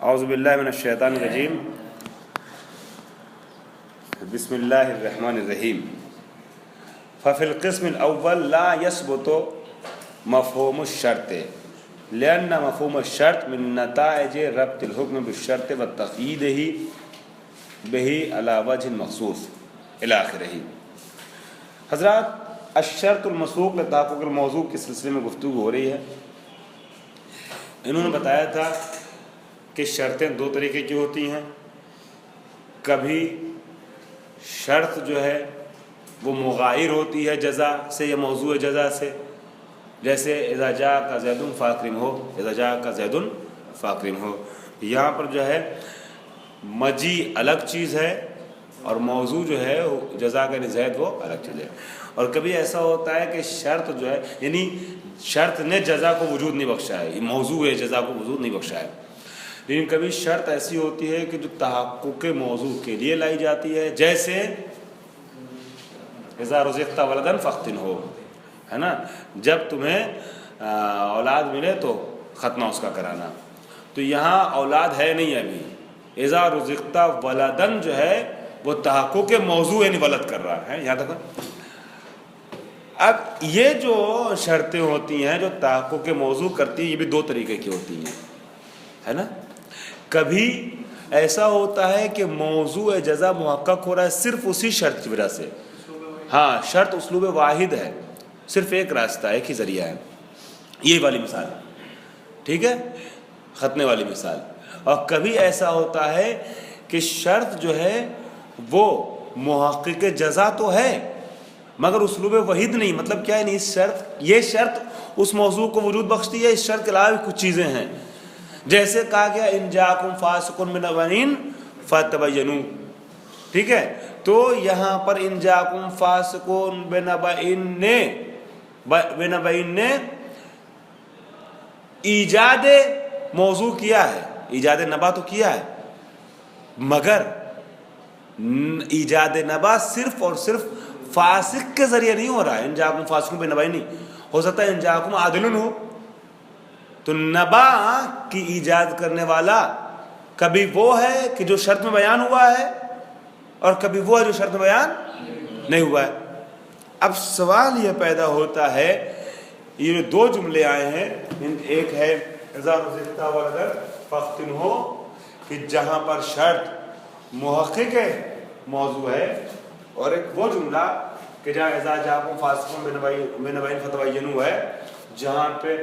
اعوذ باللہ من الشیطان الرجیم بسم اللہ الرحمن الرحیم ففی القسم الاول لا يثبت مفہوم الشرط لأن مفہوم الشرط من نتائج ربط الحکم بالشرط وتقییدہ بہ علی وجہ مخصوص الی آخرہ۔ حضرات، الشرط المسوق لتحقق الموضوع کے سلسلے میں گفتگو ہو رہی ہے۔ انہوں نے بتایا تھا کہ شرطیں دو طریقے کی ہوتی ہیں۔ کبھی شرط جو ہے وہ مغایر ہوتی ہے جزا سے یا موضوع جزا سے، جیسے اذا جاءک زید فاکرم ہو، اذا جاءک زید فاکرم ہو۔ یہاں پر جو ہے مجی الگ چیز ہے اور موضوع جو ہے جزا کا زید وہ الگ چیز ہے۔ اور کبھی ایسا ہوتا ہے کہ شرط جو ہے یعنی شرط نے جزا کو وجود نہیں بخشا ہے، موضوع ہے جزا کو وجود نہیں بخشا ہے۔ لیکن کبھی شرط ایسی ہوتی ہے کہ جو تحقق موضوع کے لیے لائی جاتی ہے، جیسے اذا رزقت ولدا فاختن ہو، ہے نا، جب تمہیں اولاد ملے تو ختنہ اس کا کرانا۔ تو یہاں اولاد ہے نہیں ابھی، اذا رزقت ولدن جو ہے وہ تحقق موضوع یعنی ولد کر رہا ہے۔ یہاں تک اب یہ جو شرطیں ہوتی ہیں جو تحقق موضوع کرتی ہیں، یہ بھی دو طریقے کی ہوتی ہیں، ہے نا۔ کبھی ایسا ہوتا ہے کہ موضوع جزا محقق ہو رہا ہے صرف اسی شرط کی وجہ سے، ہاں شرط اسلوب واحد ہے، صرف ایک راستہ ایک ہی ذریعہ ہے، یہی والی مثال، ٹھیک ہے، ختنے والی مثال۔ اور کبھی ایسا ہوتا ہے کہ شرط جو ہے وہ محقق جزا تو ہے مگر اسلوب واحد نہیں۔ مطلب کیا ہے، نہیں یہ شرط اس موضوع کو وجود بخشتی ہے، اس شرط کے علاوہ کچھ چیزیں ہیں۔ جیسے کہا گیا ان جاءکم فاسق بنبأ فتبینوا، ٹھیک ہے، تو یہاں پر ان جاءکم فاسق بنبأ نے ایجاد موضوع کیا ہے، ایجاد نبا تو کیا ہے، مگر ایجاد نبا صرف اور صرف فاسق کے ذریعے نہیں ہو رہا ہے۔ ان جاءکم فاسق بنبأ نہیں ہو سکتا، ان جاءکم عادل ہو۔ تو نبا کی ایجاد کرنے والا کبھی وہ ہے کہ جو شرط میں بیان ہوا ہے اور کبھی وہ ہے جو شرط میں بیان نہیں ہوا ہے۔ اب سوال یہ پیدا ہوتا ہے، یہ دو جملے آئے ہیں، ایک ہے اذا رزقت ولدا فاختن ہو کہ جہاں پر شرط محقق موضوع ہے، اور ایک وہ جملہ کہ جہاں اذا جاءکم فاسق بنبأ فتبینوا ہے، جہاں پہ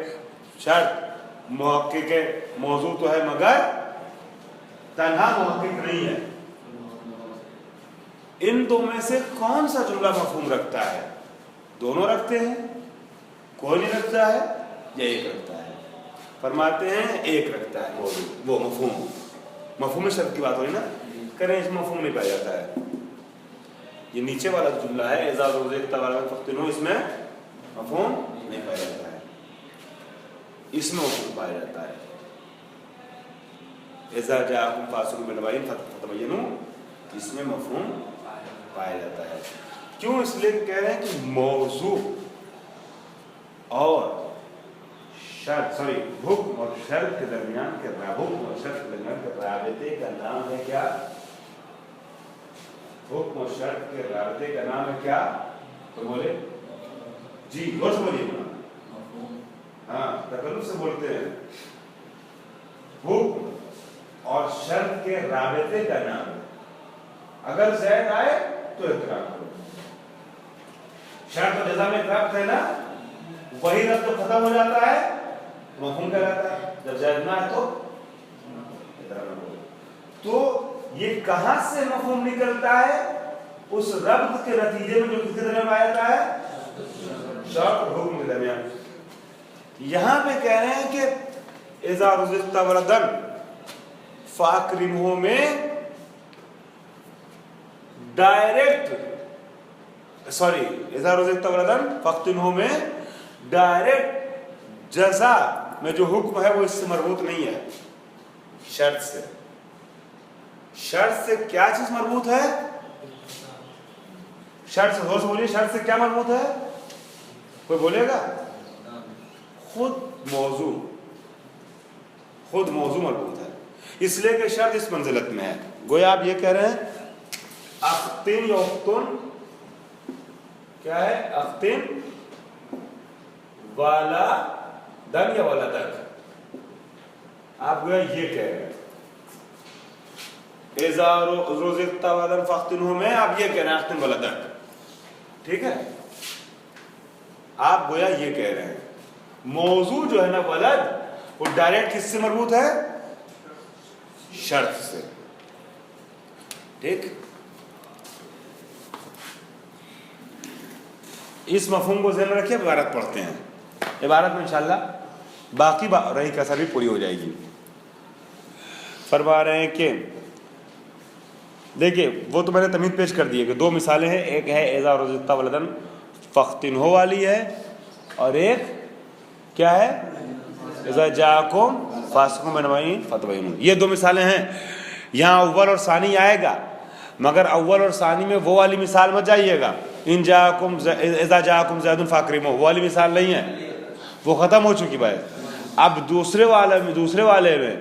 شرط محقق موضوع تو ہے مگر تنہا محقق نہیں ہے۔ ان دو میں سے کون سا جملہ مفہوم رکھتا ہے؟ دونوں رکھتے ہیں، کوئی نہیں رکھتا ہے، یا ایک رکھتا ہے؟ فرماتے ہیں ایک رکھتا ہے موضوع، وہ مفہوم شرط کی بات ہوئی نا، کریں اس مفہوم نہیں پایا جاتا ہے۔ یہ نیچے والا جملہ ہے اذا رزقت ولدا فاختن ہو، اس میں مفہوم نہیں پایا جاتا ہے، اس میں مفہوم پایا جاتا ہے۔ اذا جاءکم فاسق بنبأ فتبینوا، اس میں مفہوم پایا جاتا ہے۔ کیوں؟ اس لیے کہہ رہے ہیں کہ موضوع اور شرط حکم اور شرط کے درمیان کے رابطے کا نام ہے کیا؟ حکم اور شرط کے رابطے کا نام ہے کیا؟ تو بولے جی غور سے بولیے، ہاں تکلف سے بولتے ہیں۔ حکم اور شرط کے رابطے کا نام ہے، اگر زید آئے تو احترام کرو۔ شرط و جزا میں ایک ربط ہے نا، وہی ربط جو ختم ہو جاتا ہے مفہوم کہلاتا ہے، جب زید نہ آئے تو احترام کرو۔ تو یہ کہاں سے مفہوم نکلتا ہے؟ اس ربط کے نتیجے میں جو کس کے درمیان پایا جاتا ہے؟ شرط اور حکم کے درمیان۔ یہاں پہ کہہ رہے ہیں کہ اذا رزقت ولدا فاکرمہ میں اذا رزقت ولدا فاختنہ میں ڈائریکٹ جزا میں جو حکم ہے وہ اس سے مربوط نہیں ہے، شرط سے۔ شرط سے کیا چیز مربوط ہے؟ شرط سے، دوست بولیے، شرط سے کیا مربوط ہے؟ کوئی بولے گا؟ خود موضوع مربوط ہے۔ اس لیے کہ شرط اس منزلت میں ہے. گویا آپ یہ کہہ رہے ہیں اختن یا اختن کیا ہے؟ اختن والدن یا ولدک. آپ گویا یہ کہہ رہے ہیں اذا رزقت ولدن فاختنہ میں آپ یہ کہہ رہے ہیں اختن ولدک. ٹھیک ہے، آپ گویا یہ کہہ رہے ہیں موضوع جو ہے نا ولد وہ ڈائریکٹ کس سے مربوط ہے؟ شرط سے. ٹھیک، اس مفہوم کو ذہن میں رکھیے. عبارت پڑھتے ہیں. عبارت میں انشاءاللہ باقی رہی کسر بھی پوری ہو جائے گی. فرما رہے ہیں کہ دیکھیے وہ تو میں نے تمہید پیش کر دی ہے کہ دو مثالیں ہیں. ایک ہے اذا رزقت ولدن فاختنہ والی ہے، اور ایک کیا ہے؟ اذا جاءکم فاسق بنبأ فتبینوا. یہ دو مثالیں ہیں. یہاں اول اور ثانی آئے گا، مگر اول اور ثانی میں وہ والی مثال مت جائیے گا اذا جاءکم زید فاکرموہ، وہ والی مثال نہیں ہے، وہ ختم ہو چکی بات. اب دوسرے والے میں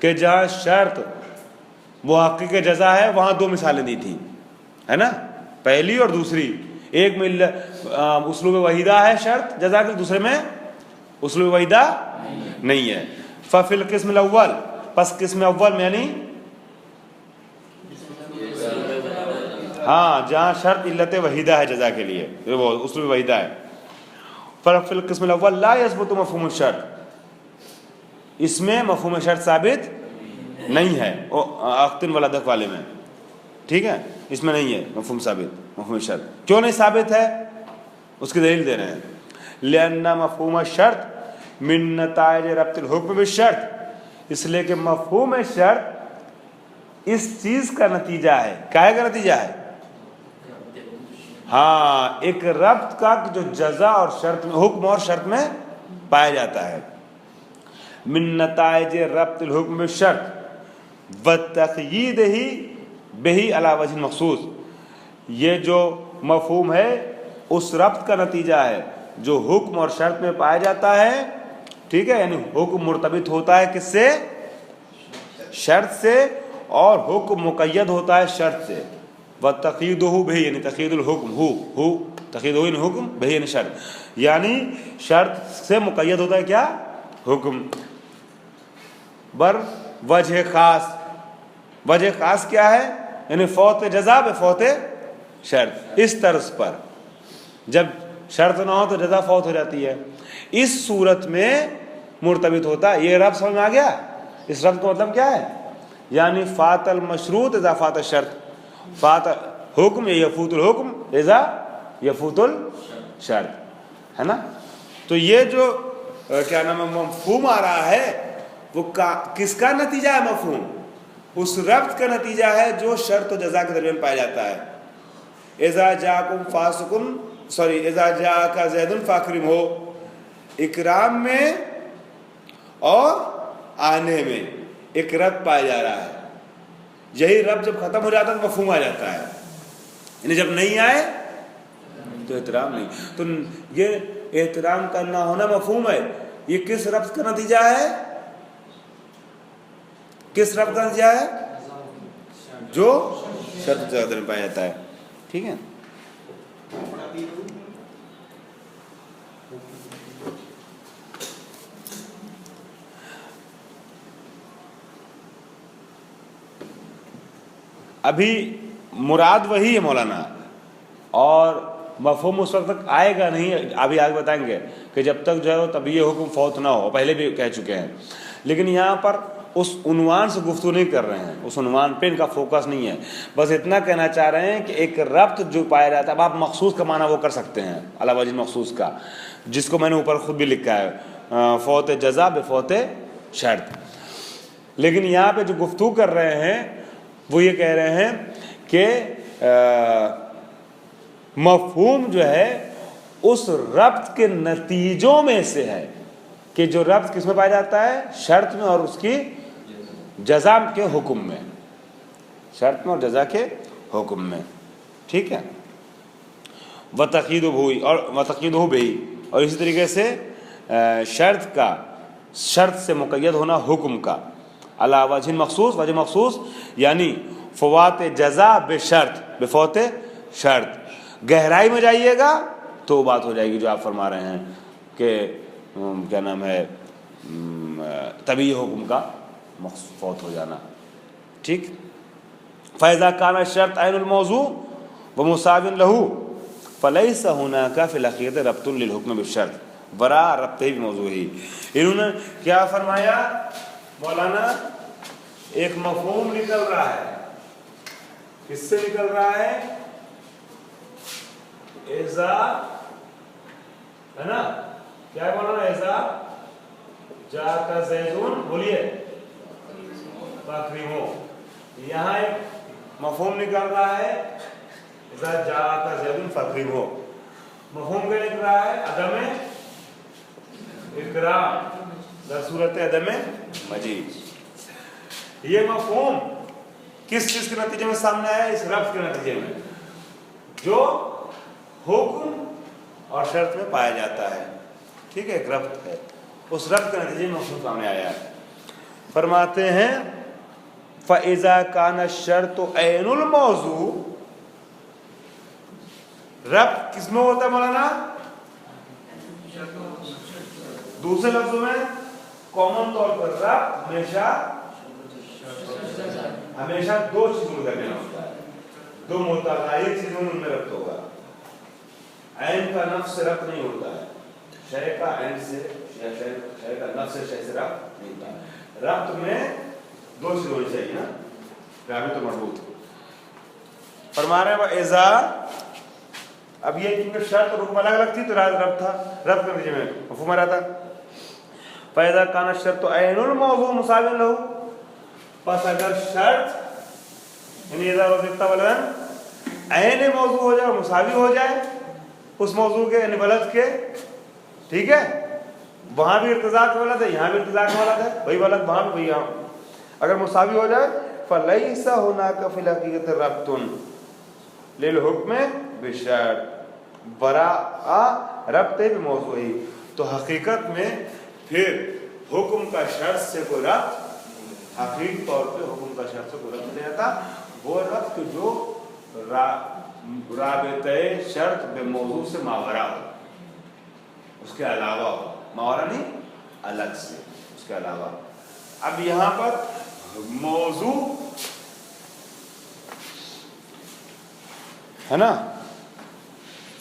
کہ جہاں شرط محقق جزا ہے وہاں دو مثالیں دی تھیں، ہے نا، پہلی اور دوسری. ایک میں اسلوب وحیدہ ہے شرط جزا کے، دوسرے میں اسلوب وحیدہ نہیں ہے. ففی القسم الاول، پس قسم اول میں یعنی ہاں جہاں شرط علت وحیدہ ہے جزا کے لیے، وہ اسلوب وحیدہ ہے. ففی القسم الاول لا یثبت مفہوم الشرط، اس میں مفہوم شرط ثابت نہیں ہے اختن ولدک والے میں. ٹھیک ہے، اس میں نہیں ہے مفہوم ثابت. مفہوم شرط کیوں نہیں ثابت ہے؟ اس کی دلیل دے رہے ہیں. لأن مفہوم الشرط من نتائج ربط الحکم بالشرط، اس لیے کہ مفہوم شرط اس چیز کا نتیجہ ہے. کیا کا نتیجہ ہے؟ ہاں، ایک ربط کا جو جزا اور شرط میں، حکم اور شرط میں پایا جاتا ہے. من نتائج ربط الحکم بالشرط وتقییدہ بہ علی وجہ مخصوص، یہ جو مفہوم ہے اس ربط کا نتیجہ ہے جو حکم اور شرط میں پایا جاتا ہے. ٹھیک ہے، یعنی حکم مرتبط ہوتا ہے کس سے؟ شرط سے، اور حکم مقید ہوتا ہے شرط سے. وتقییدہ بہ یعنی تقیید الحکم ہو تقیید ہو یعنی حکم، بہ یعنی شرط، یعنی شرط سے مقید ہوتا ہے کیا؟ حکم. بر وجہ خاص، وجہ خاص کیا ہے؟ یعنی فوت جزا بے فوت شرط. اس طرز پر جب شرط نہ ہو تو جزا فوت ہو جاتی ہے. اس صورت میں مرتبط ہوتا ہے. یہ ربط سمجھ میں آ گیا؟ اس ربط کا مطلب کیا ہے؟ یعنی فات المشروط اذا فات الشرط، فات حکم یفوت الحکم اذا یفوت الشرط، ہے نا. تو یہ جو کیا نام ہے مفہوم آ رہا ہے وہ کس کا نتیجہ ہے؟ مفہوم اس ربط کا نتیجہ ہے جو شرط و جزا کے درمیان پایا جاتا ہے. اذا جاءکم فاسقن اذا جاءک زید فاکرمہ، اکرام میں اور آنے میں ایک ربط پایا جا رہا ہے. یہی ربط جب ختم ہو جاتا ہے تو مفہوم آ جاتا ہے. یعنی جب نہیں آئے تو احترام نہیں. تو یہ احترام کا نہ ہونا مفہوم ہے. یہ کس ربط کا نتیجہ ہے؟ کس ربط کا نتیجہ ہے؟ جو شرط کے درمیان پایا جاتا ہے. ٹھیک ہے. ابھی مراد وہی ہے مولانا، اور مفہوم اس وقت تک آئے گا نہیں. ابھی آگے بتائیں گے کہ جب تک جو ہے تب یہ حکم فوت نہ ہو، پہلے بھی کہہ چکے ہیں. لیکن یہاں پر اس عنوان سے گفتگو نہیں کر رہے ہیں، اس عنوان پہ ان کا فوکس نہیں ہے. بس اتنا کہنا چاہ رہے ہیں کہ ایک ربط جو پایا جاتا ہے، اب آپ مخصوص کا معنی وہ کر سکتے ہیں علی وجہ مخصوص کا، جس کو میں نے اوپر خود بھی لکھا ہے فوت جزا بے فوت شرط. لیکن یہاں پہ جو گفتگو کر رہے ہیں وہ یہ کہہ رہے ہیں کہ مفہوم جو ہے اس ربط کے نتیجوں میں سے ہے کہ جو ربط کس میں پایا جاتا ہے؟ شرط میں اور اس کی جزا کے حکم میں. شرط میں اور جزا کے حکم میں. ٹھیک ہے. وتقییدہ بہ، اور اسی طریقے سے شرط سے مقید ہونا حکم کا. علی وجہ مخصوص، وجہ مخصوص یعنی فوات جزا بشرط، بفوت شرط. گہرائی میں جائیے گا تو وہ بات ہو جائے گی جو آپ فرما رہے ہیں کہ کیا نام ہے طبعی حکم کا فوت ہو جانا. ٹھیک. فَإِذَا كَانَ الشَّرْطُ عَيْنُ الْمَوْضُوعِ وَمُسَاوٍ لَهُ فَلَيْسَ هُنَاكَ فِي الْحَقِيقَةِ رَبْطٌ لِلْحُكْمِ بِالشَّرْطِ وَرَا رَبْطِهِ بِمَوْضُوعِهِ. انہوں نے کیا فرمایا مولانا؟ ایک مفہوم نکل رہا ہے. کس سے نکل رہا ہے؟ اذا ہے نا، کیا ہے مولانا؟ اذا جاء زیدون، بولیے فاکرمہ. یہاں ایک مفہوم نکل رہا ہے اذا جاء زیدون فاکرمہ. مفہوم کیا نکل رہا ہے؟ عدم اکرام در صورت عدم مجیء. یہ مفہوم کس چیز کے نتیجے میں سامنے آیا؟ اس ربط کے نتیجے میں جو حکم اور شرط میں پایا جاتا ہے. ٹھیک ہے، ایک ربط ہے، اس ربط کے نتیجے میں مفہوم سامنے آیا ہے. فرماتے ہیں فَإِذَا كَانَ الشَّرْطُ عَيْنُ الْمَوْضُوعِ. ربط کس میں ہوتا ہے مولانا؟ دوسرے لفظوں میں کامن طور پر ربط ہمیشہ دو چیزوں کا درمیان ہوتا ہے، دو متغیر چیزوں ان میں ربط ہوگا. عین کا نفس سے ربط نہیں ہوتا ہے، شے کا عین سے، شے کا نفس سے، شے سے ربط نہیں ہوتا ہے. ربط میں دو چیز ہونی چاہیے نا، رابط و مربوط. فرما رہے ہیں وَإِذَا، اب یہ کیونکہ شرط اور حکم الگ الگ تھی تو ربط تھا، ربط کے نتیجے میں مفہوم رہا تھا. فَإِذَا كَانَ الشَّرْطُ عَيْنُ الْمَوْضُوعِ مُسَاوٍ لَهُ. پس اگر شرط یعنی اذا رزقت ولدا عین موضوع ہو جائے اور مساوی ہو جائے اس موضوع کے یعنی ولد کے، ٹھیک ہے، وہاں بھی ارتضاء کا ولد ہے، یہاں بھی ارتضاء کا ولد ہے، وہی ولد وہاں بھی وہی یہاں، اگر مساوی ہو جائے فَلَيْسَ هُنَاكَ فِي الْحَقِيقَةِ رَبْطٌ لِلْحُكْمِ بِالشَّرْطِ وَرَا رَبْطِ بِمَوْضُوعِهِ. تو حقیقت میں پھر حکم کا شرط سے کوئی ربط، حقیقی طور پہ حکم کا شرط سے کوئی ربط نہیں رہتا. وہ ربط جو رابطہ شرط بے موضوع سے ماورا ہو، اس کے علاوہ ہو، ماورا نہیں الگ سے، اس کے علاوہ. اب یہاں پر موضوع ہے نا،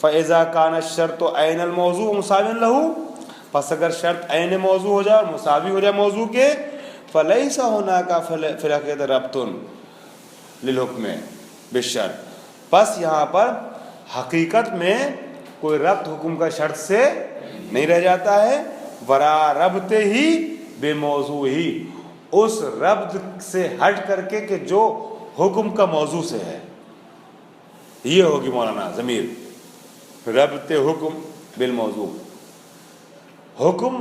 فَإِذَا كَانَ الشَّرْطُ عَيْنَ الْمَوْضُوعِ مُسَاوٍ لَهُ. پس اگر شرط عین موضوع ہو جائے اور مساوی ہو جائے موضوع کے فَلَيْسَ هُنَاكَ فِي الْحَقِيقَةِ رَبْطٌ لِلْحُكْمِ بِالشَّرْطِ. پس یہاں پر حقیقت میں کوئی ربط حکم کا شرط سے نہیں رہ جاتا ہے. ورا ربط ہی بے موضوع ہی، اس ربط سے ہٹ کر کے کہ جو حکم کا موضوع سے ہے. یہ ہوگی مولانا ضمیر ربط حکم بالموضوع. حکم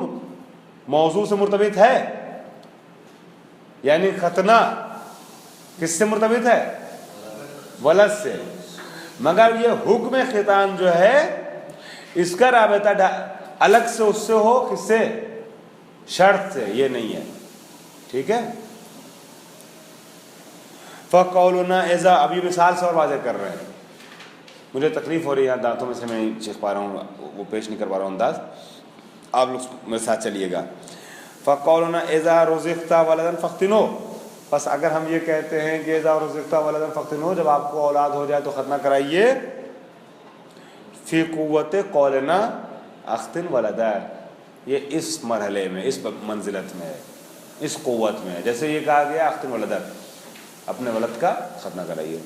موضوع سے مرتبط ہے، یعنی ختنہ کس سے مرتبط ہے؟ ولد سے. مگر یہ حکم ختان جو ہے اس کا رابطہ الگ سے اس سے ہو، کس سے؟ شرط سے. یہ نہیں ہے. ٹھیک ہے. فَقَوْلُنَا اِذَا، اب یہ مثال سے اور واضح کر رہے ہیں. مجھے تکلیف ہو رہی ہے دانتوں میں سے، میں نہیں چیخ پا رہا ہوں، وہ پیش نہیں کر پا رہا ہوں انداز. آپ لوگ میرے ساتھ چلیے گا. فَقَوْلُنَا اِذَا رُزِقْتَ وَلَدًا فَاخْتِنُوهُ. بس اگر ہم یہ کہتے ہیں کہ اِذَا رُزِقْتَ وَلَدًا فَاخْتِنُوهُ، جب آپ کو اولاد ہو جائے تو ختنہ کرائیے. فی قوت قولنا اختن ولدا، یہ اس مرحلے میں، اس منزلت میں ہے، اس قوت میں ہے. جیسے یہ کہا گیا اختن ولدا، اپنے ولد کا ختنہ کرائیے.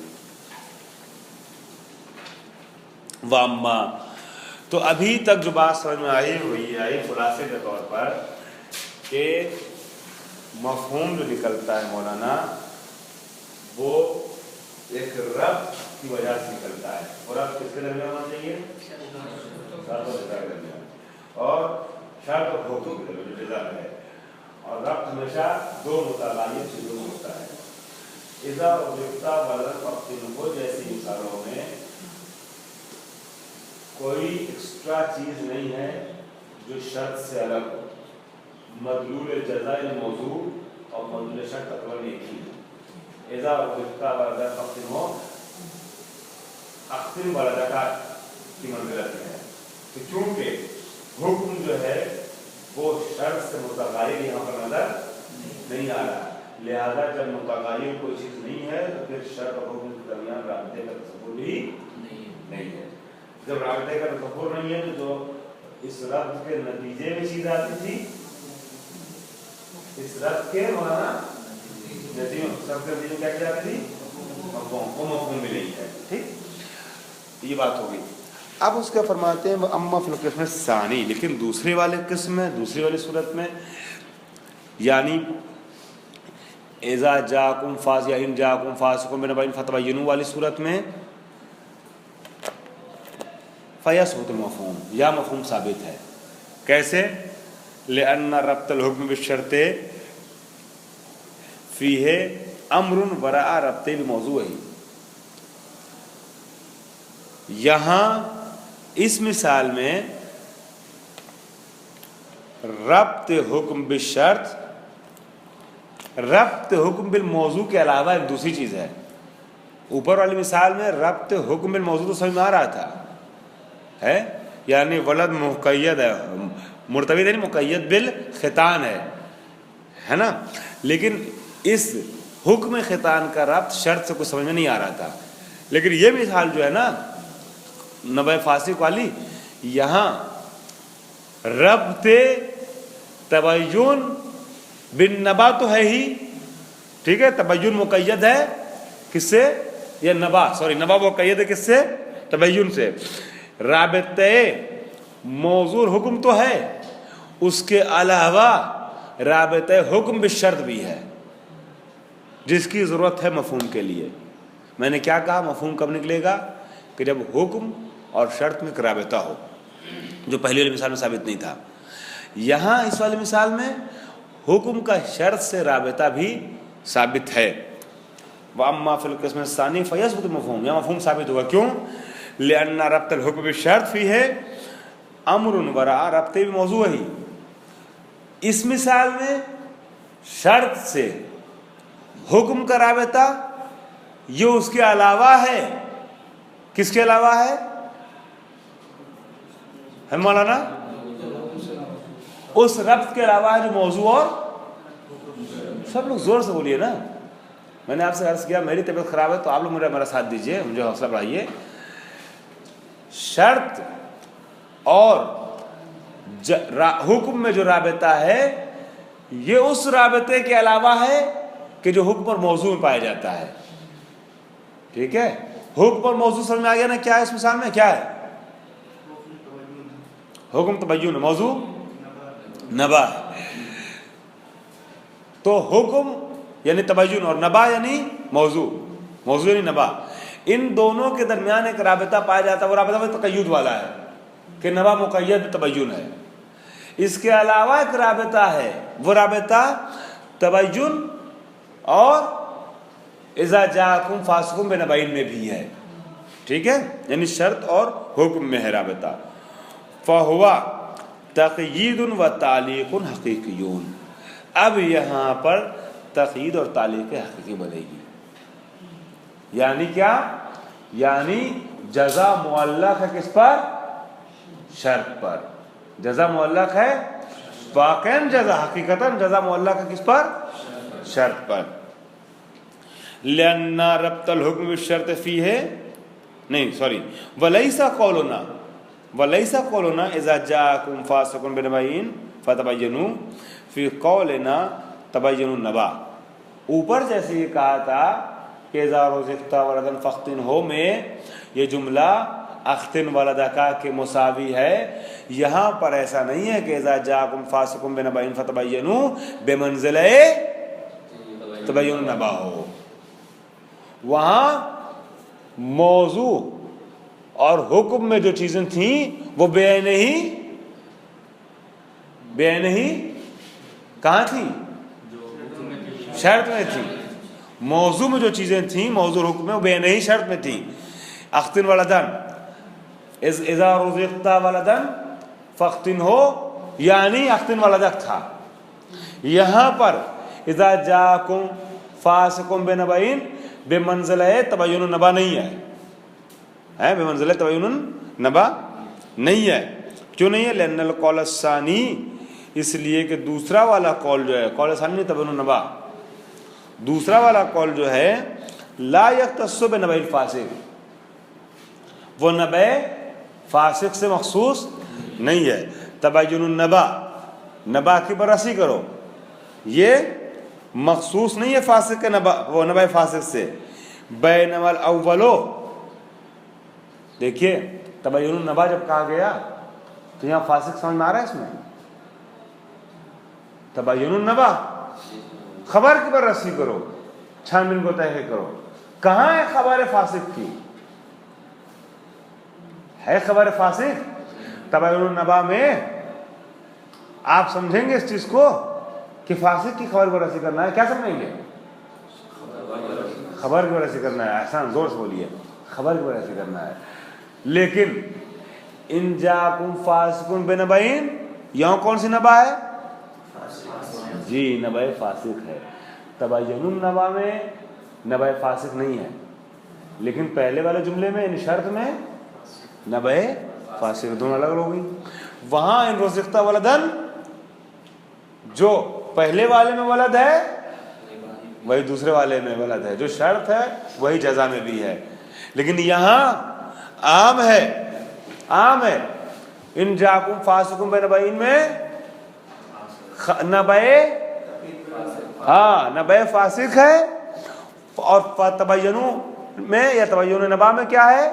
واما، تو ابھی تک جو بات سمجھ میں آئی ہوئی آئی خلاصے کے طور پر کہ مفہوم جو نکلتا ہے مولانا وہ ایک ربط کی وجہ سے نکلتا ہے. اور ربط کس کے درمیان ہونا چاہیے؟ شرط و جزا کے درمیان، اور شرط اور حکم کے درمیان جو جزا ہے. اور ربط ہمیشہ دو متعلق چیزوں میں ہوتا ہے. اذا رزقت ولدا فاخْتِنُوهُ جیسی مثالوں میں کوئی ایکسٹرا چیز نہیں ہے جو شرط سے الگ ہو. مدلول جزا موضوع اور موضوع شرط تقریباً ایک ہی ہے. اذا رزقتا ولدا فاختن ہو اختن ولدا کی منزلت ہے. تو چونکہ حکم جو ہے وہ شرط سے متغیر یہاں پر نظر نہیں آ رہا، لہذا جب متغیر کوئی چیز نہیں ہے تو پھر شرط اور حکم کے درمیان رابطے کا تصور بھی نہیں ہے. جب رابطے کا تصور نہیں ہے تو جو اس ربط کے نتیجے میں چیز آتی تھی، اس ربط کے مانا نتیجے سب کے نتیجے کیا جاتی تھی؟ مفہوم، وہ مفہوم بھی نہیں ہے. ٹھیک، یہ بات ہوگی. اب اس کا فرماتے ہیں اما فی القسم ثانی، لیکن دوسرے والے قسم میں، دوسری والی صورت میں، یعنی اذا جاءکم فاسق یا ان جاءکم فاسق بنبأ فتبینوا والی صورت میں فیثبت المفہوم، یا مفہوم ثابت ہے. کیسے؟ لأن ربط الحکم بالشرط فیہ امر وراء ربط الموضوع. یہاں اس مثال میں ربط حکم بالشرط ربط حکم بالموضوع کے علاوہ ایک دوسری چیز ہے. اوپر والی مثال میں ربط حکم بالموضوع تو سمجھ میں آ رہا تھا ہے، یعنی ولد مقید ہے، مرتبط یعنی مقید بالختان ہے نا. لیکن اس حکم ختان کا ربط شرط سے کچھ سمجھ میں نہیں آ رہا تھا. لیکن یہ مثال جو ہے نا نبع فاسق والی، یہاں ربط تبین بالنبا تو ہے ہی، ٹھیک ہے، تبین مقید ہے کس سے؟ یہ نبا مقید ہے کس سے؟ تبین سے. رابطے موضوع حکم تو ہے، اس کے علاوہ رابطہ حکم بالشرط بھی ہے جس کی ضرورت ہے مفہوم کے لیے. میں نے کیا کہا؟ مفہوم کب نکلے گا؟ کہ جب حکم اور شرط میں ایک رابطہ ہو، جو پہلی والی مثال میں ثابت نہیں تھا. یہاں اس والی مثال میں حکم کا شرط سے رابطہ بھی ثابت ہے. وَأَمَّا فِي الْقِسْمِ الثَّانِي فَيَثْبُتُ الْمَفْهُومُ، یہ مفہوم ثابت ہوگا. کیوں؟ لأن ربط الحکم بالشرط فیہ امر وراء ربط الموضوع. اس مثال میں شرط سے حکم کا رابطہ یہ اس کے علاوہ ہے. کس کے علاوہ ہے مولانا؟ اس ربط کے علاوہ ہے جو موضوع اور سب لوگ زور سے بولیے نا. میں نے آپ سے عرض کیا میری طبیعت خراب ہے تو آپ لوگ میرا ساتھ دیجئے، مجھے حوصلہ بڑھائیے. شرط اور حکم میں جو رابطہ ہے یہ اس رابطے کے علاوہ ہے کہ جو حکم اور موضوع میں پایا جاتا ہے. ٹھیک ہے، حکم اور موضوع سمجھ میں آ گیا نا؟ کیا ہے اس مثال میں؟ کیا ہے؟ حکم تبین، موضوع نبا. تو حکم یعنی تبین اور نبا یعنی موضوع یعنی نبا، ان دونوں کے درمیان ایک رابطہ پایا جاتا ہے. وہ رابطہ تقید والا ہے کہ نبا مقید تبین ہے. اس کے علاوہ ایک رابطہ ہے، وہ رابطہ تبین اور اذا جاءکم فاسق بنبأ میں بھی ہے. ٹھیک ہے، یعنی شرط اور حکم میں ہے رابطہ. فہو تقیید و تعلیق حقیقیون. اب یہاں پر تقیید اور تعلیق حقیقی بنے گی. یعنی کیا؟ یعنی جزا معلق ہے کس پر؟ شرط پر. جزا معلق ہے واقعاً، جزا حقیقتاً جزا معلق ہے کس پر؟ شرط پر. لأن ربط الحکم بالشرط فیہ ولیس قولنا اذا جاءکم فاسق بنبأ فتبینوا فی قولنا تبینوا النبا. اوپر جیسے یہ کہا تھا کہ اذا رزقت ولدا فاختنہ میں یہ جملہ اختن ولدک کے مساوی ہے. یہاں پر ایسا نہیں ہے کہ اذا جاءکم فاسق بنبأ فتبینوا بمنزلہ تبین النبا ہو. وہاں موضوع اور حکم میں جو چیزیں تھیں وہ بے نہیں کہاں تھیں؟ شرط میں تھی. موضوع میں جو چیزیں تھیں، موضوع حکم میں، وہ بے نہیں شرط میں تھی. اختن ولدن، اذا رزقت ولدن فاختن ہو، یعنی اختن ولدک تھا. یہاں پر اذا جاءکم فاسق بنبأ بمنزلہ تبین النبا نہیں ہے بے منزلہ تبین النبا نہیں ہے. کیوں نہیں ہے؟ لأن القول الثانی، اس لیے کہ دوسرا والا قول جو ہے، قول ثانی تبین النبا، دوسرا والا قول جو ہے لا یختص بنبأ الفاسق، وہ نبأ فاسق سے مخصوص نہیں ہے. تبین النبا، نبا کی بررسی کرو، یہ مخصوص نہیں ہے فاسق کے نبا، وہ نبأ فاسق سے. بینما الاولو، دیکھیے تبین النبا جب کہا گیا تو یہاں فاسق سمجھ میں آ رہا ہے؟ اس میں تبین النبا، خبر کی بررسی کرو، چھان بین کو تحقیق کرو. کہاں ہے خبر فاسق کی؟ ہے خبر فاسق تبین النبا میں. آپ سمجھیں گے اس چیز کو کہ فاسق کی خبر بررسی کرنا ہے. کیا سمجھیں گے؟ خبر کی بررسی کرنا ہے. احسان، زور سے بولیے، خبر کی بررسی کرنا ہے. لیکن ان جاءکم فاسق بنبأ، یہاں کون سی نبا ہے؟ جی، نبأ فاسق ہے. تبین النبا میں نبأ فاسق نہیں ہے، لیکن پہلے والے جملے میں ان شرط میں نبأ فاسق، دونوں الگ ہو گئی. وہاں ان رزقت ولدن، جو پہلے والے میں ولد ہے وہی دوسرے والے میں ولد ہے، جو شرط ہے وہی جزا میں بھی ہے. لیکن یہاں عام ہے، عام ہے. ان جاءکم فاسق بنبأ میں نبأ، ہاں نبأ فاسق ہے. اور تبینوا میں یا تبین نبا میں کیا ہے؟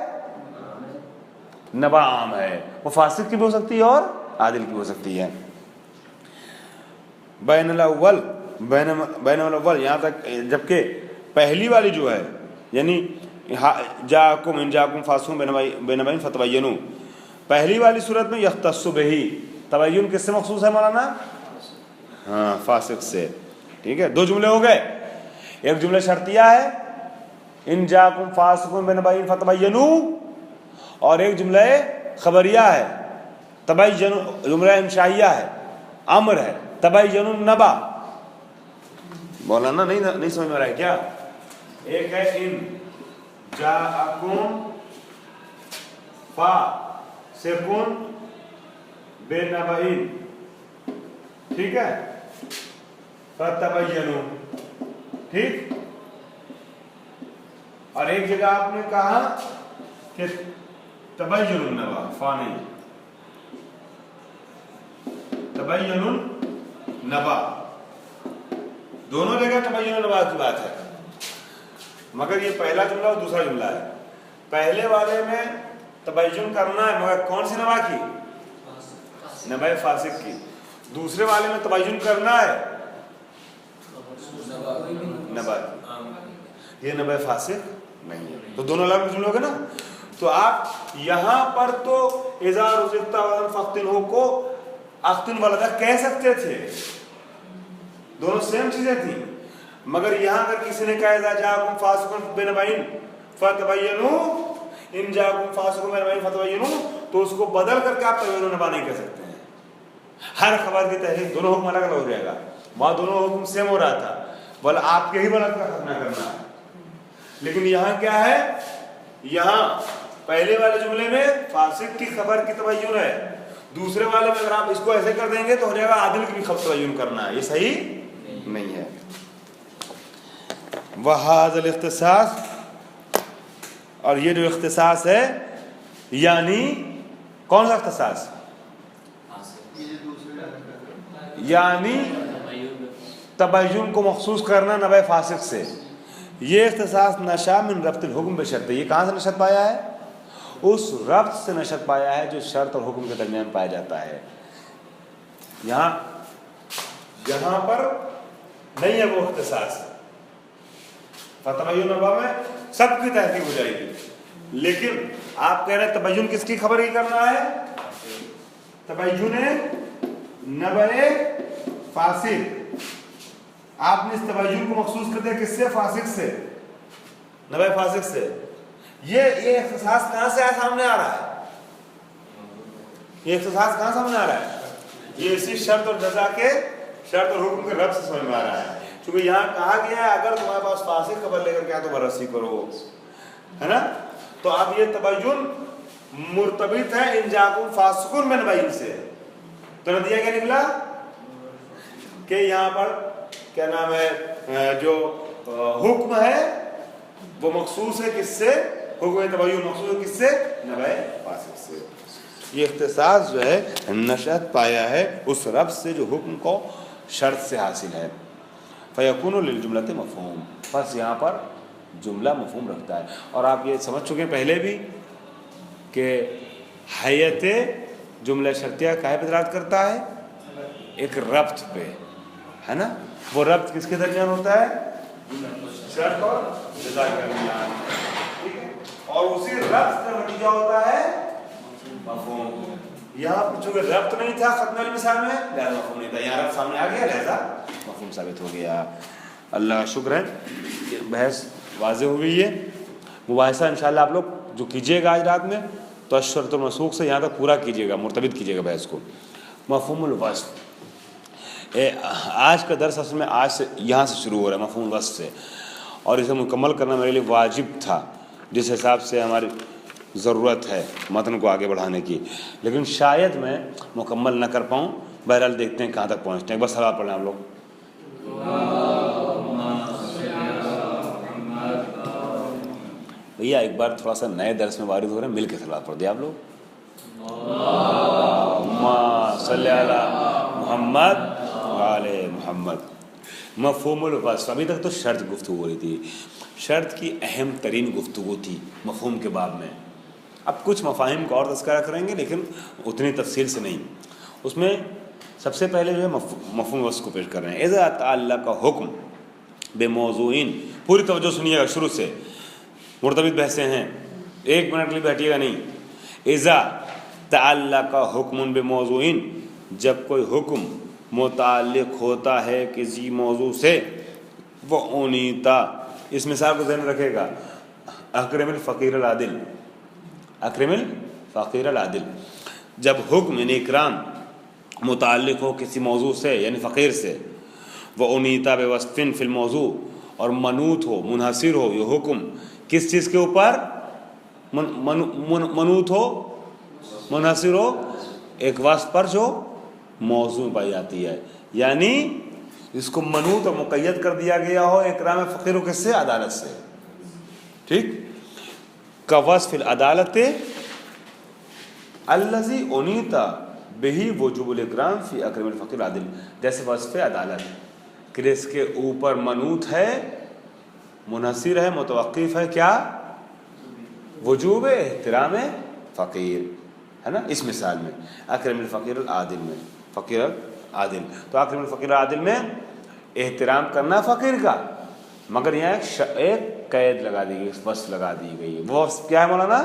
نبا عام ہے، وہ فاسق کی بھی ہو سکتی ہے اور عادل کی ہو سکتی ہے. بین الاول، بین الاول یہاں تک، جبکہ پہلی والی جو ہے یعنی جاءکم ان جاءکم فاسق بنبأ فتبینوا، پہلی والی صورت میں یختص بہ، تبین کس سے مخصوص ہے مولانا؟ ہاں، فاسق سے. ٹھیک ہے، دو جملے ہو گئے. ایک جملہ شرطیہ ہے ان جاءکم فاسق بنبأ فتبینوا، اور ایک جملہ خبریہ ہے تبین، جملہ انشائیہ ہے، امر ہے تبین النبا. مولانا نہیں سمجھ میں رہا ہے کیا؟ ایک ہے ان جاءکم فاسق بنبأ، ٹھیک ہے، فتبینوا، ٹھیک. اور ایک جگہ آپ نے کہا کہ تبین النبا، فا نہیں، تبین النبا، دونوں جگہ تبین النبا کی بات ہے. مگر یہ پہلا جملہ اور دوسرا جملہ ہے. پہلے والے میں تبین کرنا ہے مگر کون سی نبا کی؟ نبأ فاسق کی. دوسرے والے میں تبین کرنا ہے نبا کی، یہ نبأ فاسق نہیں ہے. تو دونوں الگ جملے ہو گئے نا. تو آپ یہاں پر تو اذا رزقت ولدا فاقتلہ کو اقتل ولدا کہہ سکتے تھے، دونوں سیم چیزیں تھیں. مگر یہاں اگر کسی نے کہا اذا جاءکم فاسق بنبأ فتبینوا، ان جاءکم فاسق بنبأ فتبینوا، تو اس کو بدل کر کے آپ تبین النبا نہیں کہہ سکتے ہیں. ہر خبر کی تحقیق، دونوں حکم الگ الگ ہو جائے گا. وہاں دونوں حکم سیم ہو رہا تھا، بولا آپ کے ہی بلد کا ختم کرنا ہے. لیکن یہاں کیا ہے؟ یہاں پہلے والے جملے میں فاسق کی خبر کی تبین ہے، دوسرے والے میں اگر آپ اس کو ایسے کر دیں گے تو ہو جائے گا عادل کی بھی خبر تبین کرنا ہے. یہ صحیح نہیں ہے. وہذا الاختصاص، اور یہ جو اختصاص ہے یعنی کون سا اختصاص؟ یعنی تبین کو مخصوص کرنا نبأ فاسق سے. یہ اختصاص نشا من ربط الحکم بشرط، یہ کہاں سے نشت پایا ہے؟ اس ربط سے نشت پایا ہے جو شرط اور حکم کے درمیان پایا جاتا ہے. یہاں پر نہیں ہے وہ اختصاص. فتبین النبا میں سب کی تحقیق ہو جائے گی، لیکن آپ کہہ رہے ہیں تبین کس کی خبر ہی کرنا ہے؟ تبین نبأ فاسق. آپ نے اس تبین کو مخصوص کر دیا کس سے؟ فاسق سے، نبأ فاسق سے. یہ اختصاص کہاں سے سامنے آ رہا ہے؟ یہ اختصاص کہاں سامنے آ رہا ہے؟ یہ اسی شرط اور جزا کے، شرط اور حکم کے رب سے سمجھ میں آ رہا ہے. چونکہ یہاں کہا گیا ہے اگر تمہارے پاس فاسق خبر لے کر کے آئے تو بررسی کرو، ہے نا. تو اب یہ تبین مرتبط ہے ان جاکم فاسقون من بین سے. تو نتیجہ کیا نکلا کہ یہاں پر کیا نام ہے جو حکم ہے وہ مخصوص ہے کس سے؟ حکم تبین مخصوص ہے کس سے؟ نبع فاسق سے. یہ اختصاص جو ہے نشأت پایا ہے اس رب سے جو حکم کو شرط سے حاصل ہے. فیکون للجملۃ مفہوم، بس یہاں پر جملہ مفہوم رکھتا ہے. اور آپ یہ سمجھ چکے پہلے بھی کہ حیت جملہ شرطیہ کاہے پہ دلالت کرتا ہے؟ ایک ربط پہ، ہے نا. وہ ربط کس کے درمیان ہوتا ہے؟ شرط اور جزا کے درمیان، ٹھیک ہے. اور اسی ربط کا نتیجہ ہوتا ہے مفہوم. یہاں چونکہ ربط نہیں تھا ختم والی مثال میں لہذا مفہوم نہیں تھا، یہاں ربط سامنے آ گیا لہذا مفہوم ثابت ہو گیا. اللہ کا شکر ہے بحث واضح ہو گئی ہے. مباحثہ انشاءاللہ آپ لوگ جو کیجیے گا آج رات میں تو اشرط المسوق سے یہاں تک پورا کیجیے گا، مرتبط کیجیے گا بحث کو. مفہوم الوصف، آج کا درس اصل میں آج سے یہاں سے شروع ہو رہا ہے مفہوم الوصف سے، اور اسے مکمل کرنا میرے لیے واجب تھا جس حساب سے ہماری ضرورت ہے متن کو آگے بڑھانے کی، لیکن شاید میں مکمل نہ کر پاؤں. بہرحال دیکھتے ہیں کہاں تک پہنچتے ہیں. ایک بار صلوات پڑھ لیں آپ لوگ. بھیا ایک بار تھوڑا سا نئے درس میں وارد ہو رہے ہیں، مل کے صلوات پڑھ دیں آپ لوگ. اللہم صلی علی محمد وعلی محمد. مفہوم الوصف، ابھی تک تو شرط گفتگو ہو رہی تھی. شرط کی اہم ترین گفتگو تھی مفہوم کے باب میں. اب کچھ مفاہیم کا اور تذکرہ کریں گے لیکن اتنی تفصیل سے نہیں. اس میں سب سے پہلے جو ہے مفہوم الوصف کو پیش کر رہے ہیں. اذا تعلق حکم بموضوعین، پوری توجہ سنیے گا شروع سے، مرتبط بحثیں ہیں، ایک منٹ کے لیے بیٹھیے گا نہیں. اذا تعلق حکم بموضوعین، جب کوئی حکم متعلق ہوتا ہے کسی موضوع سے، وہ اونیتا، اس مثال کو ذہن میں رکھے گا، اکرم الفقیر العادل، اکرم الفقیر العادل. جب حکم یعنی اکرام متعلق ہو کسی موضوع سے یعنی فقیر سے، وہ انیتا بوصف فی الموضوع، اور منوط ہو منحصر ہو یہ حکم کس چیز کے اوپر؟ منوط ہو منحصر ہو ایک وصف پر جو موضوع پائی جاتی ہے، یعنی اس کو منوط اور مقید کر دیا گیا ہو اکرام فقیر کس سے؟ عدالت سے. ٹھیک، کا وصف العدالت الذی انیتا بہی وجوب الاکرام فی اکرم الفقیر العادل. جیسے وصف عدالت کہ اس کے اوپر منوط ہے، منحصر ہے، متوقف ہے کیا؟ وجوب احترام فقیر، ہے نا. اس مثال میں اکرم الفقیر العادل میں، فقیر العادل، تو اکرم الفقیر العادل میں احترام کرنا فقیر کا، مگر یہاں ایک قید لگا دی گئی، وصف لگا دی گئی. وہ وصف کیا ہے مولانا؟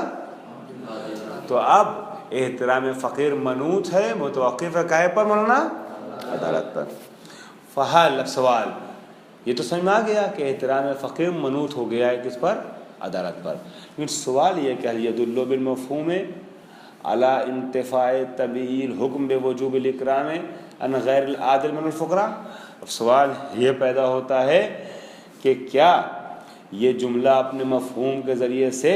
تو اب احترام فقیر منوط ہے، متوقف ہے کاہے پر مولانا؟ عدالت پر. فحال، اب سوال یہ تو سمجھ میں آ گیا کہ احترام فقیر منوط ہو گیا ہے کس پر؟ عدالت پر. لیکن سوال یہ کہ یدل بالمفہوم علی انتفاع طبیعی الحکم بوجوب الاکرام عن غیر العادل من الفقراء. اب سوال یہ پیدا ہوتا ہے کہ کیا یہ جملہ اپنے مفہوم کے ذریعے سے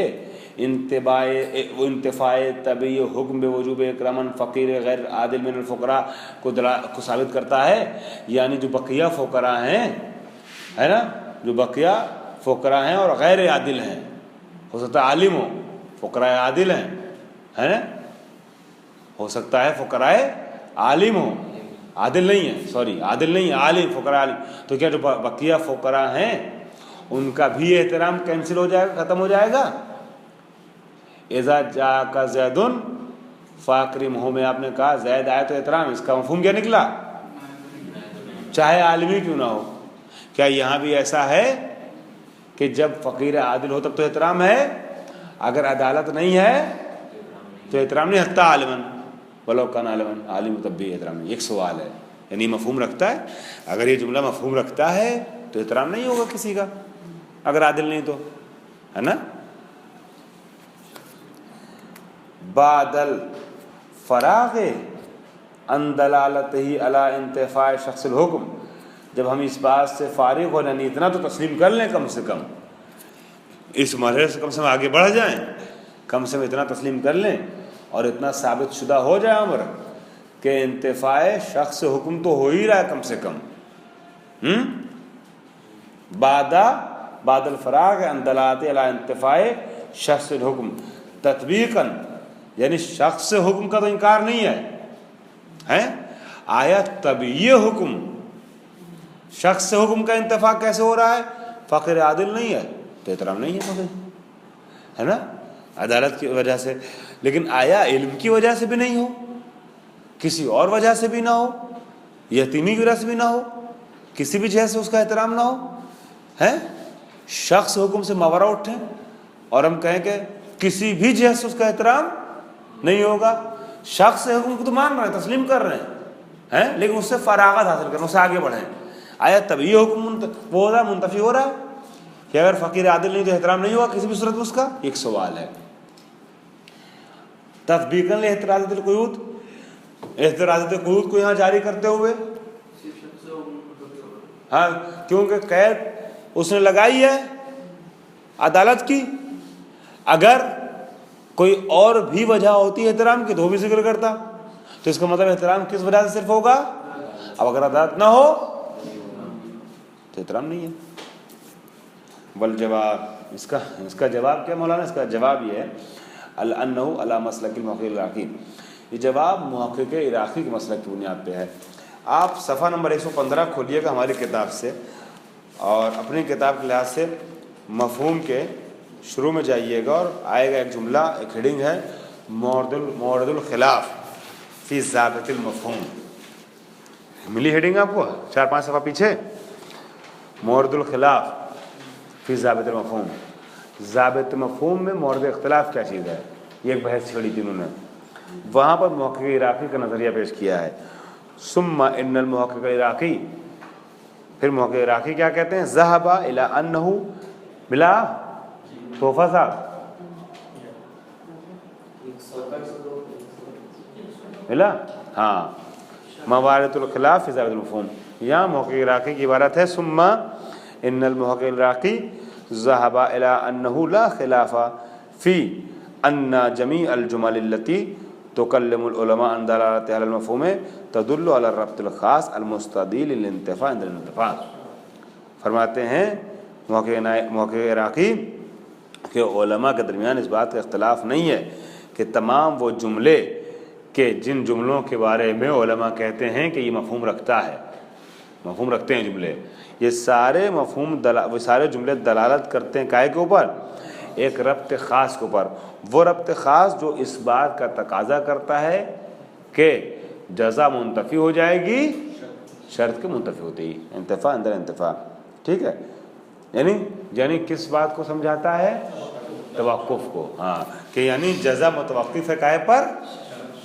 انتفاع طبیعی حکم بوجوب اکرام عن فقیر غیر عادل من الفقراء کو ثابت کرتا ہے؟ یعنی جو بقیہ فقراء ہیں، ہے نا، جو بقیہ فقراء ہیں اور غیر عادل ہیں، ہو سکتا ہے عالم ہو، فقراء عادل ہیں، ہے نا، ہو سکتا ہے فقراء عالم ہو، عادل نہیں ہے، سوری عادل نہیں ہے، عالم، فقراء عالم. تو کیا جو بقیہ فقراء ہیں ان کا بھی احترام کینسل ہو جائے گا، ختم ہو جائے گا؟ اذا جاءک زید فاکرمہ میں آپ نے کہا زید آئے تو احترام، اس کا مفہوم کیا نکلا؟ چاہے عالمی کیوں نہ ہو. کیا یہاں بھی ایسا ہے کہ جب فقیر عادل ہو تب تو احترام ہے، اگر عدالت نہیں ہے تو احترام نہیں، حتی عالمن ولو کان عالمن، عالم تب بھی احترام نہیں؟ ایک سوال ہے، یعنی مفہوم رکھتا ہے. اگر یہ جملہ مفہوم رکھتا ہے تو احترام نہیں ہوگا کسی کا اگر عادل نہیں تو، ہے نا. بعد الفراغ عن دلالتہ علی انتفاع شخص الحکم، جب ہم اس بات سے فارغ ہو جائیں اتنا تو تسلیم کر لیں، کم سے کم اس مرحلے سے کم سے کم آگے بڑھ جائیں، کم سے کم اتنا تسلیم کر لیں اور اتنا ثابت شدہ ہو جائے امر کہ انتفاع شخص سے حکم تو ہو ہی رہا ہے کم سے کم، بعد الفراغ عن دلالت علی انتفاع شخص الحکم تطبیقاً، یعنی شخص سے حکم کا تو انکار نہیں ہے، آیا تب یہ حکم شخص سے حکم کا انتفاع کیسے ہو رہا ہے؟ فقر عادل نہیں ہے تو احترام نہیں ہے فقر، ہے نا، عدالت کی وجہ سے، لیکن آیا علم کی وجہ سے بھی نہیں ہو، کسی اور وجہ سے بھی نہ ہو، یتیمی کی وجہ سے بھی نہ ہو، کسی بھی جہت سے اس کا احترام نہ ہو، ہے شخص حکم سے ماورا اٹھیں اور ہم کہیں کہ کسی بھی جہت سے اس کا احترام نہیں ہوگا، شخص حکم کو تو مان رہے ہیں، تسلیم کر رہے ہیں، لیکن اس سے فراغت حاصل کریں، اس سے آگے بڑھیں، آیا تب یہ حکم وہ ہو رہا ہے، منتفی ہو رہا ہے کہ اگر فقیر عادل نہیں تو احترام نہیں ہوگا کسی بھی صورت میں اس کا؟ ایک سوال ہے۔ تطبیقاً لاحتراز القیود، احتراز القیود کو یہاں جاری کرتے ہوئے، ہاں کیونکہ قید اس نے لگائی ہے عدالت کی، اگر کوئی اور بھی وجہ ہوتی ہے احترام کی تو وہ بھی ذکر کرتا، تو اس کا مطلب احترام کس وجہ سے صرف ہوگا؟ اب اگر عدالت نہ ہو تو احترام نہیں ہے۔ والجواب، اس کا جواب کیا مولانا؟ اس کا جواب یہ ہے انہ علی مسلک المحقق العراقی، یہ جواب محقق عراقی کے مسلک کی بنیاد پہ ہے۔ آپ صفحہ نمبر 115 کھولیے گا ہماری کتاب سے، اور اپنی کتاب کے لحاظ سے مفہوم کے شروع میں جائیے گا اور آئے گا ایک جملہ، ایک ہیڈنگ ہے مورد الخلاف فی ضابط المفہوم، ملی ہیڈنگ آپ کو 4-5 صفحہ پیچھے، مورد الخلاف فی ضابط المفہوم، ضابط مفہوم میں مورد اختلاف کیا چیز ہے، یہ ایک بحث چھڑی تھی انہوں نے، وہاں پر محقق عراقی کا نظریہ پیش کیا ہے۔ ثم ان المحقق العراقی، پھر محقق عراقی کیا کہتے ہیں؟ ذهب الى انه ملا توفہ صاحب ملا، ہاں، موارد الخلاف فی ضابط المفہوم، یہاں محقق عراقی کی عبارت ہے ثم ان المحقق العراقی ذهب الى انه لا خلاف فی ان جمیع الجمل التي تکلم العلماء عن دلالت علی المفہوم تدل علی الربط الخاص المستدل للانتفاع عند الانتفاع۔ فرماتے ہیں محقق عراقی کہ علماء کے درمیان اس بات کا اختلاف نہیں ہے کہ تمام وہ جملے کہ جن جملوں کے بارے میں علماء کہتے ہیں کہ یہ مفہوم رکھتا ہے، مفہوم رکھتے ہیں جملے، یہ سارے وہ سارے جملے دلالت کرتے ہیں کائے کے اوپر؟ ایک ربط خاص کے اوپر، وہ ربط خاص جو اس بات کا تقاضا کرتا ہے کہ جزا منتفی ہو جائے گی شرط کے منتفی ہوتے ہی، انتفاع اندر انتفاع، ٹھیک ہے، یعنی کس بات کو سمجھاتا ہے؟ توقف کو، ہاں، کہ یعنی جزا متوقف ہے کائے پر؟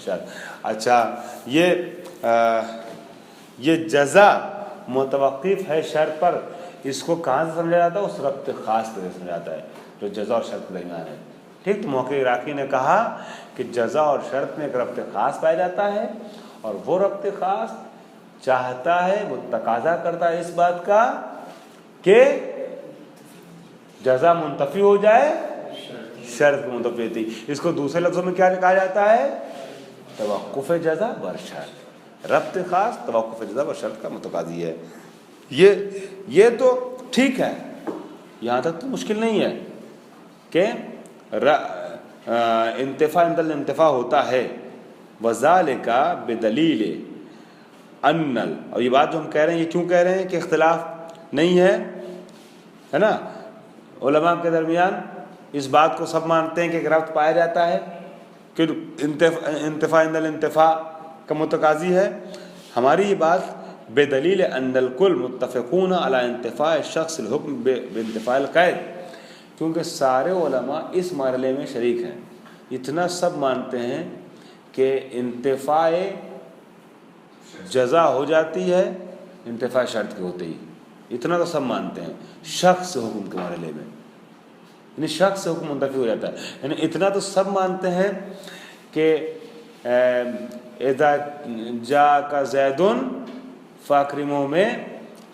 شرط۔ اچھا، یہ جزا متوقف ہے شرط پر، اس کو کہاں سے سمجھا جاتا ہے؟ اس ربط خاص طرح سمجھا جاتا ہے جو جزا اور شرط کے درمیان ہے، ٹھیک۔ تو محقق عراقی نے کہا کہ جزا اور شرط میں ایک ربط خاص پایا جاتا ہے، اور وہ ربط خاص چاہتا ہے، وہ تقاضا کرتا ہے اس بات کا کہ جزا منتفی ہو جائے شرط منتفی ہوتی۔ اس کو دوسرے لفظوں میں کیا کہا جاتا ہے؟ توقف جزا بر شرط، ربط خاص توقف جزا بر شرط کا متقاضی ہے۔ یہ تو ٹھیک ہے، یہاں تک تو مشکل نہیں ہے کہ انتفاع عند الانتفاع ہوتا ہے، وذالک بدلیل ان، اور یہ بات جو ہم کہہ رہے ہیں یہ کیوں کہہ رہے ہیں کہ اختلاف نہیں ہے نا، علماء کے درمیان اس بات کو سب مانتے ہیں کہ ایک ربط پایا جاتا ہے کہ انتفاع عند الانتفاع کا متقاضی ہے۔ ہماری یہ بات بدلیل ان الکل متفقون علی انتفاع شخص الحکم بانتفاع القید، کیونکہ سارے علماء اس مرحلے میں شریک ہیں، اتنا سب مانتے ہیں کہ انتفاع جزا ہو جاتی ہے انتفاع شرط کے ہوتے ہی، اتنا تو سب مانتے ہیں شخص حکم کے مرحلے میں، یعنی شخص حکم منتفی ہو جاتا ہے، یعنی اتنا تو سب مانتے ہیں کہ اذا جاءک زید فاکرموا میں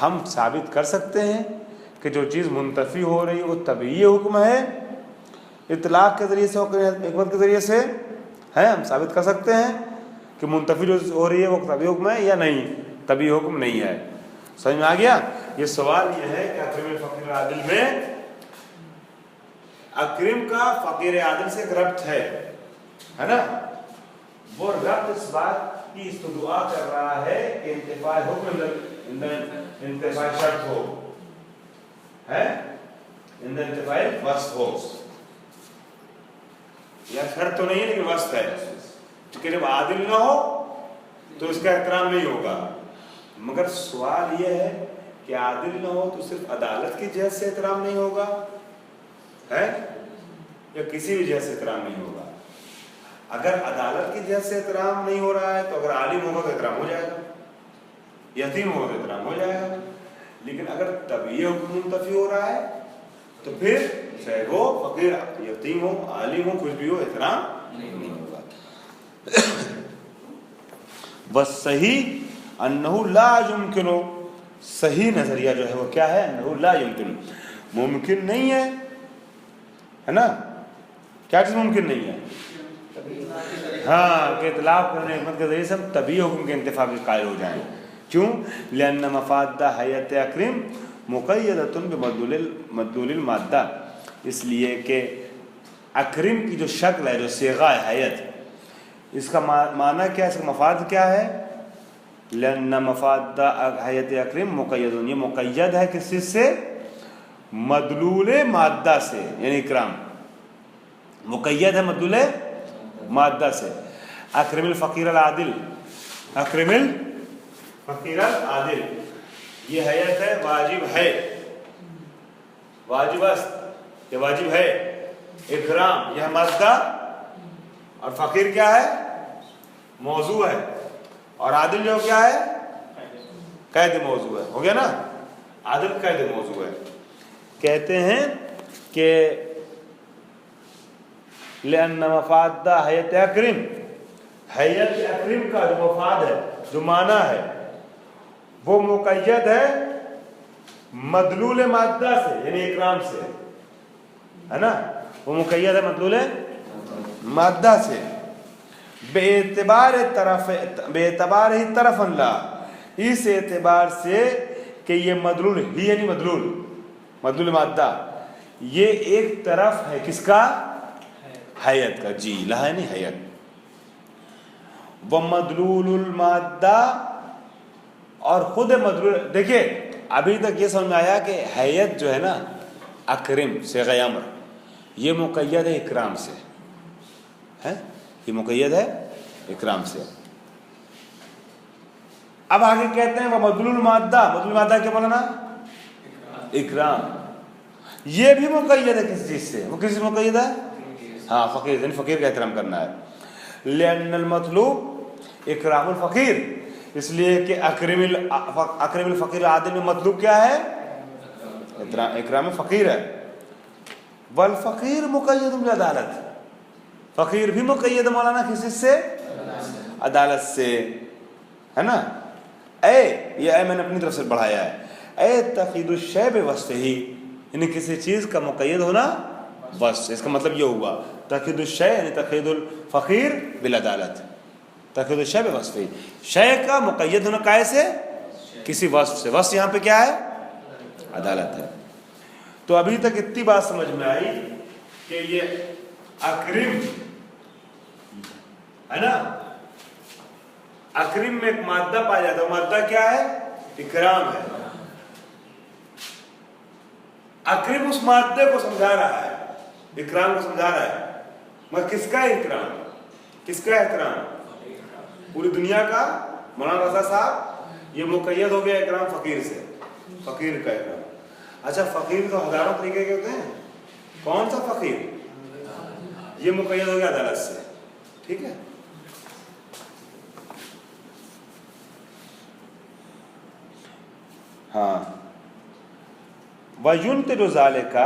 ہم ثابت کر سکتے ہیں کہ جو چیز منتفی ہو رہی ہے وہ طبعی حکم ہے، اطلاق کے ذریعے سے حکمت کے ذریعے سے ہے، ہم ثابت کر سکتے ہیں کہ منتفی جو ہو رہی ہے وہ طبعی حکم ہے یا نہیں، طبعی حکم نہیں ہے. سمجھ میں آ گیا؟ یہ سوال یہ ہے کہ اکرم الفقیر عادل میں اکرم کا فقیر عادل سے ایک ربط ہے نا، وہ ربط اس بات کی استدعا کر رہا ہے کہ انتفاع حکم انتفاع شرط ہو ہے، انتفاع وصف ہو، یا شرط تو نہیں ہے لیکن وصف ہے، کیونکہ جب عادل نہ ہو تو اس کا احترام نہیں ہوگا. مگر سوال یہ ہے کہ عادل نہ ہو تو صرف عدالت کی جہت سے احترام نہیں ہوگا ہے یا کسی بھی جہت سے احترام نہیں ہوگا؟ اگر عدالت کی جہت سے احترام نہیں ہو رہا ہے تو اگر عالم ہوگا تو احترام ہو جائے گا، یتیم ہوگا تو احترام ہو جائے گا. لیکن اگر طبعی حکم منتفی ہو رہا ہے تو پھر چاہے وہ فقیر یتیم ہو عالم ہو کچھ بھی ہو احترام نہیں ہوگا. والصحیح انہ لا یمکن، صحیح نظریہ جو ہے وہ کیا ہے؟ انہ لا یمکن، ممکن نہیں ہے نا. کیا چیز ممکن نہیں ہے؟ ہاں، کہ اطلاق کرنے حکمت کے ذریعے سے ہم طبعی حکم کے انتفاع کے قائل ہو جائیں. کیوں؟ لأن مفاد حیت اکرم مقیدۃ بمدلول المادہ، اس لیے کہ اکرم کی جو شکل ہے، جو صیغہ ہے حیت، اس کا معنی کیا ہے، اس کا مفاد کیا ہے؟ لأن مفاد حیت اکرم مقید، یہ مقید ہے کس چیز سے؟ مدلول مادہ سے، یعنی اکرام مقید ہے مدلول مادہ سے. اکرم الفقیر العادل، اکرم الفقیر العادل، یہ حیت ہے، واجب ہے، واجب است، یہ واجب ہے. اکرام یہ مادہ، اور فقیر کیا ہے؟ موضوع ہے، اور عادل جو کیا ہے؟ قید موضوع ہے. ہو گیا نا، عادل قید موضوع ہے. کہتے ہیں کہ لأن مفاد حیت اکرم، حیت اکرم کا جو مفاد ہے، جو معنی ہے، وہ مقید ہے مدلول مادہ سے، یعنی اکرام سے، ہے نا، وہ مقید ہے مدلول مادہ سے. بے اعتبار ہی طرف اللہ، اس اعتبار سے کہ یہ مدلول ہی یعنی مدلول مادہ، یہ ایک طرف ہے کس کا؟ حیت کا. جی لا ہے نہیں حیت. ومدلول المادہ، اور خود مدلول، دیکھیے ابھی تک یہ سمجھ میں آیا کہ حیت جو ہے نا اکرم صیغہ امر، یہ مقید ہے اکرام سے ہے، یہ مقید ہے اکرام سے. اب آگے کہتے ہیں وہ مدلول المادہ، مدلول المادہ کیا بولا نا؟ اکرام. یہ بھی مقید ہے کس چیز سے؟ وہ کس سے مقید ہے؟ ہاں فقیر، یعنی فقیر کا احترام کرنا ہے. لأن المطلوب اکرام الفقیر، اس لیے کہ اکرم الفقیر عادل میں مطلوب کیا ہے؟ اکرام فقیر ہے. والفقیر مقید بالعدالت، فقیر بھی مقید مولانا کسی سے؟ عدالت سے، ہے نا. یہ اے میں نے اپنی طرف سے بڑھایا ہے. اے تقید الشیء بوصفہ، یعنی کسی چیز کا مقید ہونا وصف، اس کا مطلب یہ ہوا تقید الشیء یعنی تقید الفقیر بالعدالت، تقید الشیء بوصفہ، شیء کا مقید ہونا کائے سے؟ کسی وصف سے. وصف یہاں پہ کیا ہے؟ عدالت ہے. تو ابھی تک اتنی بات سمجھ میں آئی کہ یہ اکرم ہے نا، اکرم میں ایک مادہ پایا جاتا ہے، مادہ کیا ہے؟ اکرام ہے. اکرم اس مادے کو سمجھا رہا ہے، اکرام کو سمجھا رہا ہے. مگر کس کا اکرام، کس کا احترام؟ پوری دنیا کا. مولانا رضا صاحب یہ مقید ہو گیا اکرام فقیر سے، فقیر کا اکرام. اچھا فقیر تو ہزاروں طریقے کے ہوتے ہیں، کون سا فقیر؟ یہ مقید ہو گیا عدالت سے. ٹھیک ہے. ہاں وَيُنْتِجُ ذَلِكَ،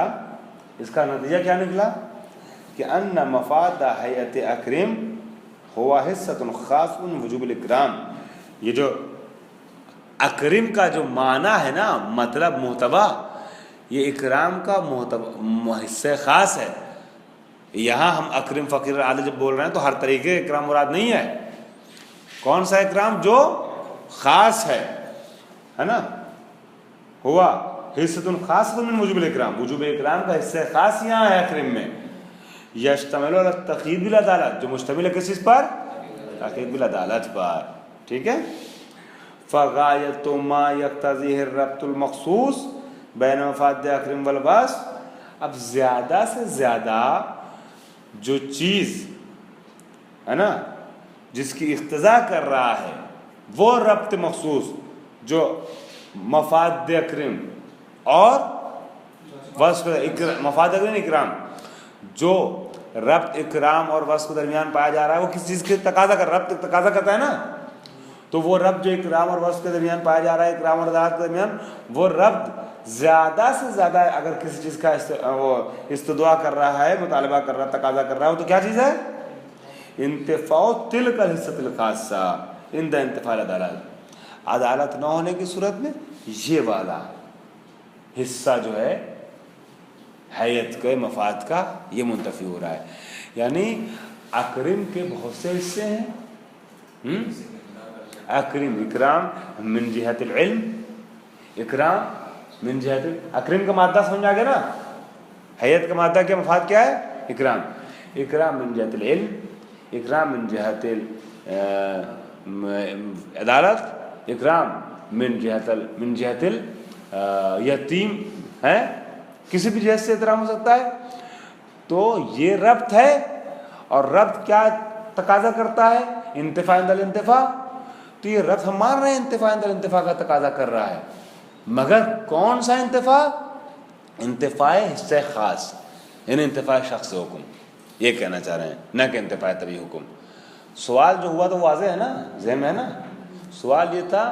اس کا نتیجہ کیا نکلا کہ ان مفاد حیت اکرم ہوا حصۃ خاص وجوب الاکرام، یہ جو اکرم کا جو معنی ہے نا، مطلب محتوا، یہ اکرام کا حصہ خاص ہے. یہاں ہم اکرم فقیر العادل جب بول رہے ہیں تو ہر طریقے اکرام مراد نہیں ہے. کون سا اکرام؟ جو خاص ہے نا. ہوا حصۃ خاصۃ من وجوب الاکرام، وجوب اکرام کا حصہ خاص یہاں ہے اکرم میں. یشتمل علی التقیید بالعدالت، جو مشتمل ہے کس چیز پر؟ تقیید بالعدالت پر. ٹھیک ہے. فغایۃ ما یقتضیہ الربط المخصوص بین مفاد اکرم والباس. اب زیادہ سے زیادہ جو چیز ہے نا جس کی اقتضا کر رہا ہے وہ ربط مخصوص جو مفاد اکرم اور وصف مفاد اکرم اکرام، جو ربط اکرام اور وصف کے درمیان پایا جا رہا ہے، وہ کس چیز کے تقاضا کر، ربط تقاضا کرتا ہے نا. تو وہ ربط جو اکرام اور وصف کے درمیان پایا جا رہا ہے، اکرام اور عدالت کے درمیان، وہ ربط زیادہ سے زیادہ اگر کسی چیز کا وہ استدعا کر رہا ہے، مطالبہ کر رہا ہے، تقاضا کر رہا ہے، تو کیا چیز ہے؟ انتفاع تلک الحصۃ الخاصہ عند انتفاع العدالت. عدالت نہ ہونے کی صورت میں یہ والا حصہ جو ہے حیت کے مفاد کا یہ منتفی ہو رہا ہے. یعنی اکرم کے بہت سے حصے ہیں. اکرم اکرام من جہت العلم، اکرام من جہت اکرم کا مادہ سمجھ آ گیا نا. حیت کا مادہ کیا، مفاد کیا ہے؟ اکرام. اکرام من جہت العلم، اکرام من جہت عدالت، اکرام من جہت یتیم ہے، کسی بھی جہت سے اکرام ہو سکتا ہے. تو یہ ربط ہے، اور ربط کیا تقاضا کرتا ہے؟ انتفاع عند الانتفاع. تو یہ ربط ہم مان رہے ہیں انتفاع عند الانتفاع کا تقاضا کر رہا ہے، مگر کون سا انتفاع؟ انتفاع حصہ خاص، یعنی انتفاع شخص حکم. یہ کہنا چاہ رہے ہیں، نہ کہ انتفاع طبعی حکم. سوال جو ہوا تو واضح ہے نا، ذہن میں ہے نا. سوال یہ تھا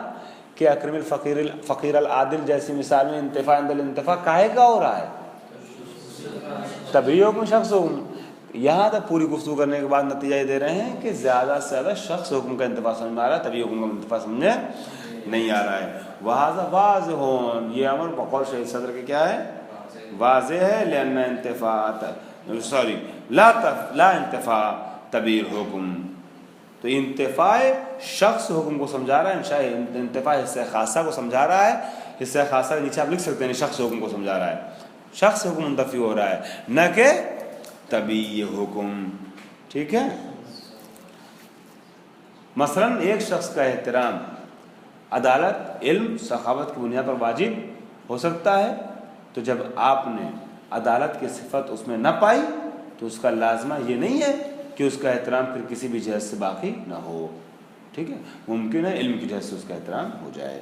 کہ اکرم الفقیر العادل جیسی مثال میں انتفاع عند الانتفاع کاہے کا ہو رہا ہے؟ طبعی حکم، شخص حکم. یہاں تک پوری گفتگو کرنے کے بعد نتیجہ یہ دے رہے ہیں کہ زیادہ سے زیادہ شخص حکم کا انتفاع سمجھ میں آ رہا ہے، طبعی حکم کا انتفاع سمجھ نہیں آ رہا ہے. وہذا واضح، یہ امر بقول شہید صدر کے کیا ہے؟ واضح ہے. لأن انتفاع لا انتفاع طبعی حکم. تو انتفاع شخص حکم کو سمجھا رہا ہے، انتفاع حصہ خاصہ کو سمجھا رہا ہے. حصہ خاصہ کے نیچے آپ لکھ سکتے ہیں شخص حکم کو سمجھا رہا ہے. شخص حکم منتفی ہو رہا ہے، نہ کہ طبعی حکم. ٹھیک ہے. مثلا ایک شخص کا احترام عدالت، علم، سخاوت کی بنیاد پر واجب ہو سکتا ہے. تو جب آپ نے عدالت کی صفت اس میں نہ پائی تو اس کا لازمہ یہ نہیں ہے کہ اس کا احترام پھر کسی بھی جہت سے باقی نہ ہو. ٹھیک ہے. ممکن ہے علم کی جہت سے اس کا احترام ہو جائے.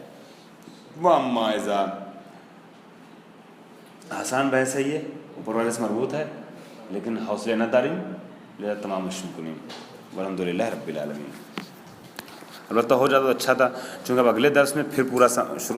وَأَمَّا إِذَا، آسان بحث ہے یہ، اوپر والے سے مربوط ہے، لیکن حوصلے نہ داریں لہذا تمام مشکلیں. والحمدللہ رب العالمین. البتہ ہو جاتا تو اچھا تھا، چونکہ اب اگلے درس میں پھر پورا شروع